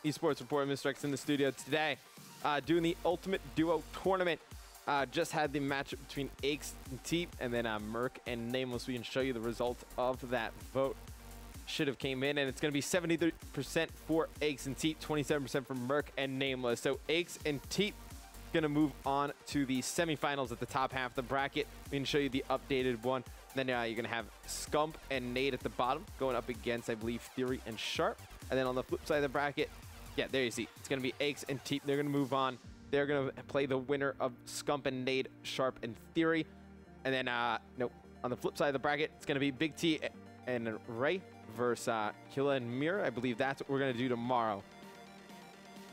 eSports reporter, Mr. X in the studio today, doing the Ultimate Duo Tournament. Just had the matchup between Aches and Teep, and then Merc and Nameless. We can show you the result of that vote. Should have came in, and it's going to be 73% for Aches and Teep, 27% for Merc and Nameless. So Aches and Teep going to move on to the semifinals at the top half of the bracket. We can show you the updated one. Then you're going to have Scump and Nate at the bottom going up against, I believe, Theory and Sharp. And then on the flip side of the bracket, yeah, there you see. It's going to be Aches and Teep. They're going to move on. They're going to play the winner of Scump and Nate, Sharp and Theory. And then, nope, on the flip side of the bracket, it's going to be Big T and Ray versus Killa and Mira. I believe that's what we're going to do tomorrow.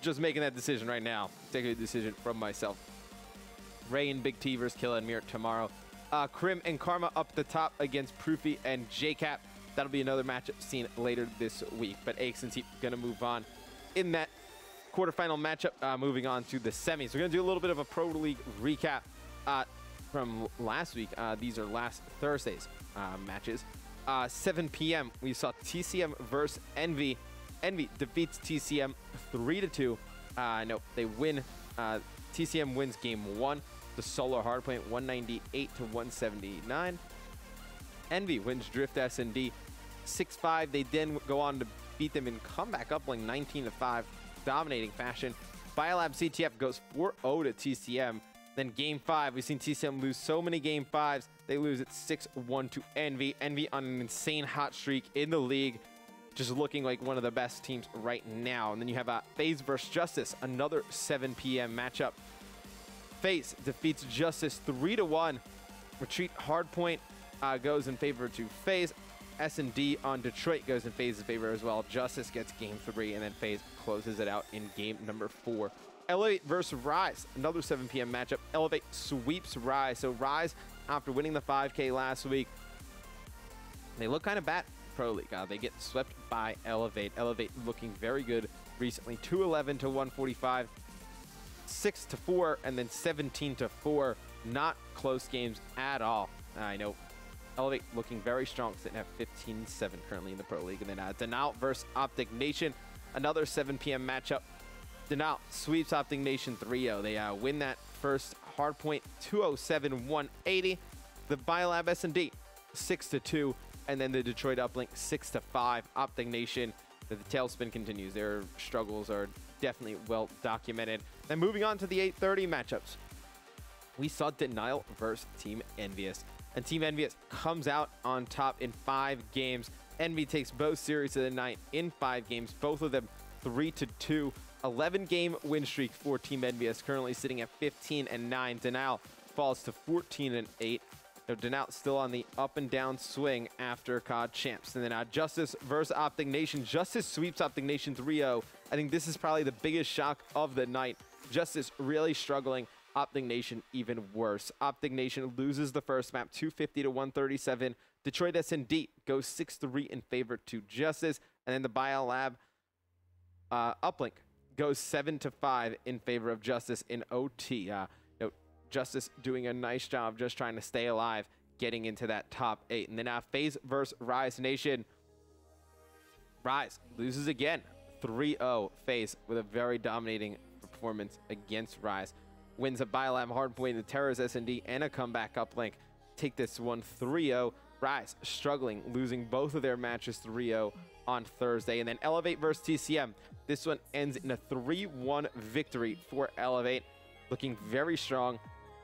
Just making that decision right now. Taking a decision from myself. Ray and Big T versus Killa and Mira tomorrow. Krim and Karma up the top against Proofy and JCap. That'll be another matchup seen later this week. But Aches and Teep going to move on in that quarterfinal matchup. Moving on to the semis. We're going to do a little bit of a Pro League recap from last week. These are last Thursday's matches. 7 p.m. we saw TCM versus Envy. Envy defeats TCM 3-2. No, they win. TCM wins game 1. The solo hardpoint 198 to 179. Envy wins Drift S&D 6-5. They then go on to beat them in comeback uplink 19-5, dominating fashion. Biolab CTF goes 4-0 to TCM. Then game 5, we've seen TCM lose so many game 5s. They lose it 6-1 to Envy. Envy on an insane hot streak in the league, just looking like one of the best teams right now. And then you have FaZe versus Justice, another 7 p.m. matchup. FaZe defeats Justice 3-1. Retreat Hardpoint goes in favor to FaZe. S&D on Detroit goes in FaZe's favor as well. Justice gets game 3, and then FaZe closes it out in game number 4. Elevate versus Rise, another 7 p.m. matchup. Elevate sweeps Rise. So Rise, after winning the 5K last week, they look kind of bad. Pro League. They get swept by Elevate. Elevate looking very good recently. 211 to 145, 6-4, and then 17-4. Not close games at all. I know Elevate looking very strong, sitting at 15-7 currently in the Pro League. And then Denial versus Optic Nation, another 7 p.m. matchup. Denial sweeps Optic Nation 3-0. They win that first hardpoint 207-180. The Biolab S&D 6-2. And then the Detroit uplink 6-5. Optic Nation, the tailspin continues. Their struggles are definitely well documented. Then moving on to the 8:30 matchups, we saw Denial versus Team Envious. And Team Envious comes out on top in 5 games. Envy takes both series of the night in 5 games, both of them 3-2. 11-game win streak for Team Envious, currently sitting at 15-9. Denial falls to 14-8. Denial still on the up and down swing after COD Champs. And then Justice versus Optic Nation. Justice sweeps Optic Nation 3-0. I think this is probably the biggest shock of the night. Justice really struggling. Optic Nation even worse. Optic Nation loses the first map 250 to 137. Detroit S&D goes 6-3 in favor to Justice. And then the Biolab uplink goes 7-5 in favor of Justice in OT. Justice doing a nice job just trying to stay alive, getting into that top 8. And then FaZe versus Rise Nation. Rise loses again, 3-0. FaZe with a very dominating performance against Rise. Wins a Biolab hardpoint, the Terrors S&D, and a comeback uplink. Take this one 3-0. Rise struggling, losing both of their matches 3-0 on Thursday. And then Elevate versus TCM. This one ends in a 3-1 victory for Elevate. Looking very strong.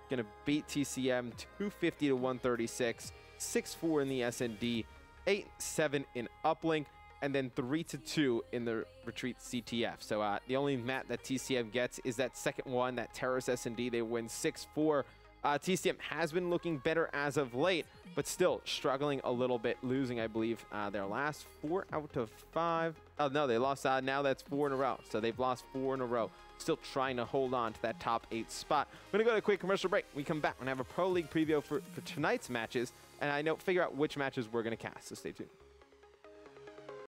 Going to beat TCM 250 to 136, 6-4 in the S&D, 8-7 in uplink, and then 3-2 in the retreat CTF. So the only map that TCM gets is that second one, that Terrorist S&D. They win 6-4. TCM has been looking better as of late, but still struggling a little bit, losing, I believe, their last 4 out of 5. Oh, no, they lost. Now that's 4 in a row. So they've lost 4 in a row. Still trying to hold on to that top 8 spot. We're going to go to a quick commercial break. We come back and have a Pro League preview for tonight's matches, and figure out which matches we're going to cast, so stay tuned.